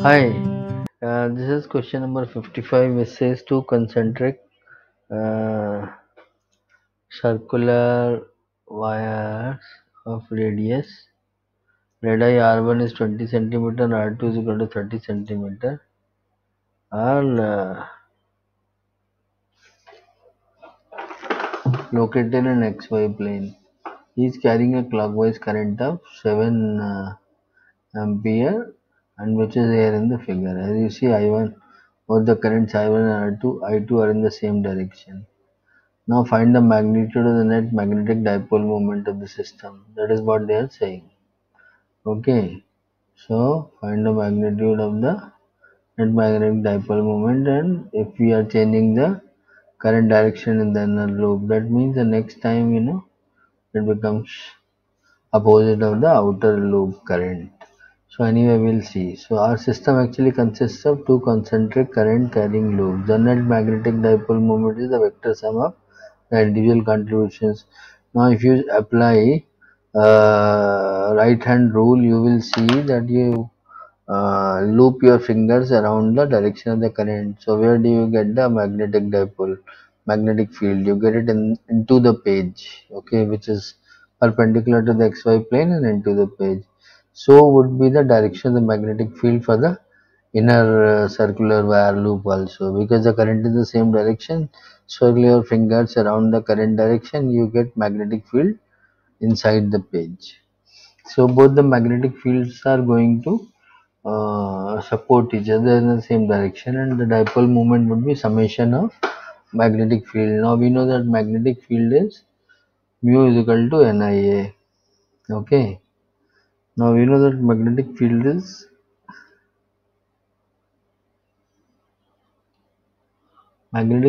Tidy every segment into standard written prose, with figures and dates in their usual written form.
Hi, this is question number 55, which says two concentric uh, circular wires of radius. Radii R1 is 20 centimeter and R2 is equal to 30 centimeter are located in XY plane. He is carrying a clockwise current of 7 ampere, and which is here in the figure. As you see, I1, both the currents I1 and I2 are in the same direction. Now find the magnitude of the net magnetic dipole moment of the system. That is what they are saying. Okay. So find the magnitude of the net magnetic dipole moment, and if we are changing the current direction in the inner loop, that means the next time it becomes opposite of the outer loop current. So anyway, we'll see. So our system actually consists of two concentric current carrying loops. The net magnetic dipole moment is the vector sum of the individual contributions. Now if you apply right hand rule, you will see that you loop your fingers around the direction of the current. So where do you get the magnetic dipole, magnetic field? You get it into the page, okay, which is perpendicular to the xy plane and into the page. So would be the direction of the magnetic field for the inner circular wire loop also, because the current is the same direction. Swirl your fingers around the current direction, you get magnetic field inside the page. So both the magnetic fields are going to support each other in the same direction, and the dipole moment would be summation of magnetic field. Now we know that magnetic field is mu is equal to NIA. Okay. Now we know that magnetic field is mu is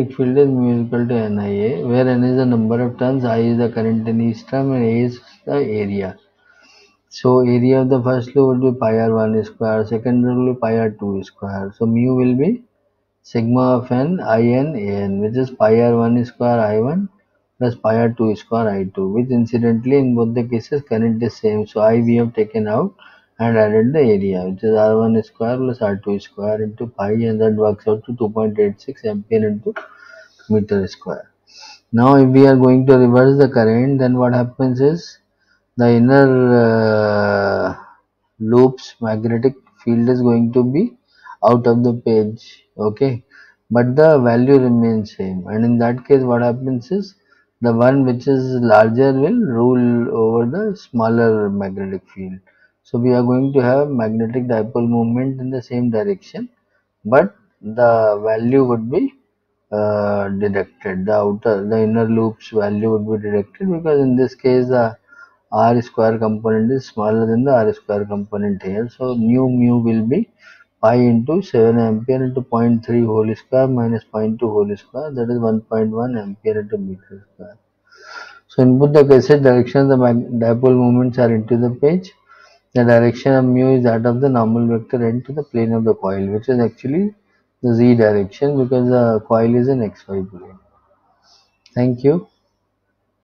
equal to NIA, where N is the number of turns, I is the current in each term, and A is the area. So area of the first loop will be pi r1 square, second loop will be pi r2 square. So mu will be sigma of n I n a n, which is pi r1 square I1 plus pi r2 square I2, which incidentally in both the cases current is same. So I we have taken out and added the area, which is r1 square plus r2 square into pi, and that works out to 2.86 ampere into meter square. Now if we are going to reverse the current, then what happens is the inner loop's magnetic field is going to be out of the page, okay, but the value remains same, and in that case what happens is the one which is larger will rule over the smaller magnetic field. So we are going to have magnetic dipole moment in the same direction, but the value would be deducted. The inner loop's value would be deducted, because in this case the r square component is smaller than the r square component here. So nu mu will be pi into 7 ampere into 0.3 whole square minus 0.2 whole square, that is 1.1 ampere into meter square. So in both the cases, direction of the dipole moments are into the page. The direction of mu is that of the normal vector into the plane of the coil, which is actually the z direction, because the coil is in xy plane. Thank you.